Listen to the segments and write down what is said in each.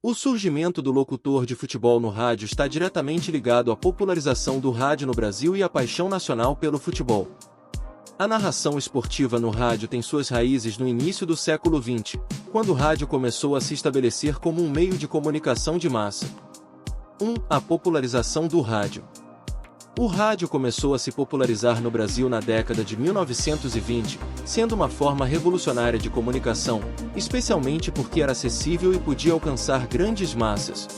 O surgimento do locutor de futebol no rádio está diretamente ligado à popularização do rádio no Brasil e à paixão nacional pelo futebol. A narração esportiva no rádio tem suas raízes no início do século XX, quando o rádio começou a se estabelecer como um meio de comunicação de massa. 1. A popularização do rádio. O rádio começou a se popularizar no Brasil na década de 1920, sendo uma forma revolucionária de comunicação, especialmente porque era acessível e podia alcançar grandes massas.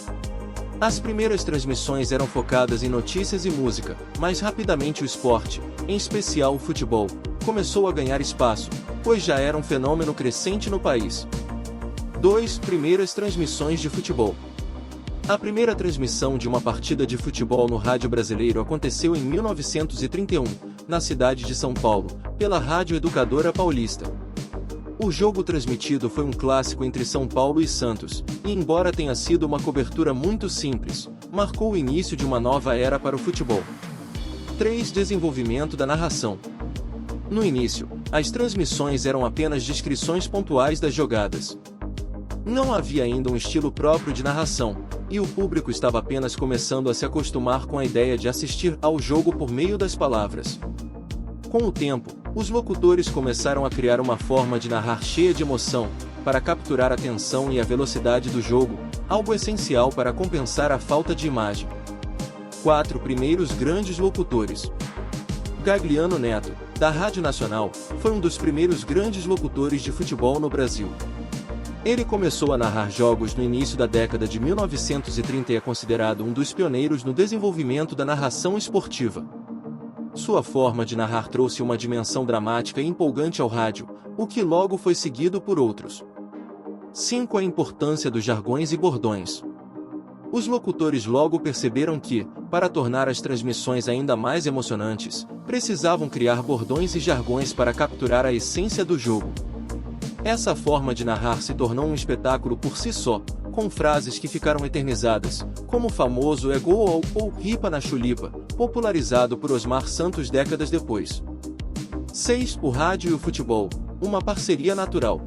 As primeiras transmissões eram focadas em notícias e música, mas rapidamente o esporte, em especial o futebol, começou a ganhar espaço, pois já era um fenômeno crescente no país. 2. Primeiras transmissões de futebol. A primeira transmissão de uma partida de futebol no rádio brasileiro aconteceu em 1931, na cidade de São Paulo, pela Rádio Educadora Paulista. O jogo transmitido foi um clássico entre São Paulo e Santos, e embora tenha sido uma cobertura muito simples, marcou o início de uma nova era para o futebol. 3. Desenvolvimento da narração. No início, as transmissões eram apenas descrições pontuais das jogadas. Não havia ainda um estilo próprio de narração, e o público estava apenas começando a se acostumar com a ideia de assistir ao jogo por meio das palavras. Com o tempo, os locutores começaram a criar uma forma de narrar cheia de emoção, para capturar a tensão e a velocidade do jogo, algo essencial para compensar a falta de imagem. 4. Primeiros grandes locutores. Gagliano Neto, da Rádio Nacional, foi um dos primeiros grandes locutores de futebol no Brasil. Ele começou a narrar jogos no início da década de 1930 e é considerado um dos pioneiros no desenvolvimento da narração esportiva. Sua forma de narrar trouxe uma dimensão dramática e empolgante ao rádio, o que logo foi seguido por outros. 5. A importância dos jargões e bordões. Os locutores logo perceberam que, para tornar as transmissões ainda mais emocionantes, precisavam criar bordões e jargões para capturar a essência do jogo. Essa forma de narrar se tornou um espetáculo por si só, com frases que ficaram eternizadas, como o famoso "é gol" ou "ripa na chulipa", popularizado por Osmar Santos décadas depois. 6. O rádio e o futebol, uma parceria natural.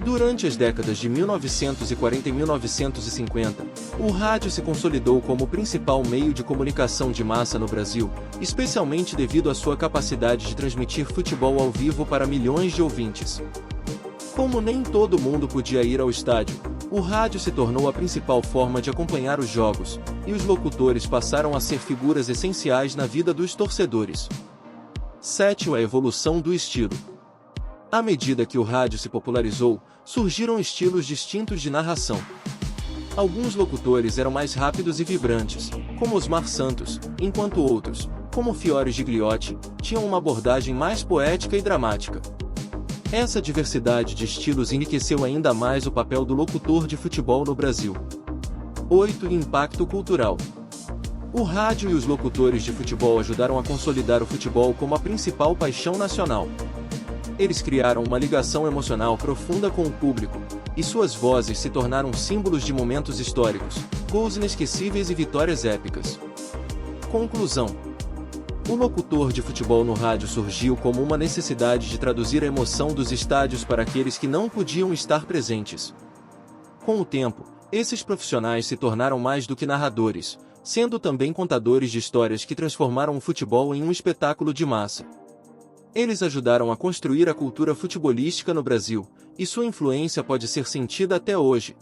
Durante as décadas de 1940 e 1950, o rádio se consolidou como o principal meio de comunicação de massa no Brasil, especialmente devido à sua capacidade de transmitir futebol ao vivo para milhões de ouvintes. Como nem todo mundo podia ir ao estádio, o rádio se tornou a principal forma de acompanhar os jogos, e os locutores passaram a ser figuras essenciais na vida dos torcedores. 7. A evolução do estilo. À medida que o rádio se popularizou, surgiram estilos distintos de narração. Alguns locutores eram mais rápidos e vibrantes, como Osmar Santos, enquanto outros, como Fiore Gigliotti, tinham uma abordagem mais poética e dramática. Essa diversidade de estilos enriqueceu ainda mais o papel do locutor de futebol no Brasil. 8. Impacto cultural. O rádio e os locutores de futebol ajudaram a consolidar o futebol como a principal paixão nacional. Eles criaram uma ligação emocional profunda com o público, e suas vozes se tornaram símbolos de momentos históricos, gols inesquecíveis e vitórias épicas. Conclusão. O locutor de futebol no rádio surgiu como uma necessidade de traduzir a emoção dos estádios para aqueles que não podiam estar presentes. Com o tempo, esses profissionais se tornaram mais do que narradores, sendo também contadores de histórias que transformaram o futebol em um espetáculo de massa. Eles ajudaram a construir a cultura futebolística no Brasil, e sua influência pode ser sentida até hoje,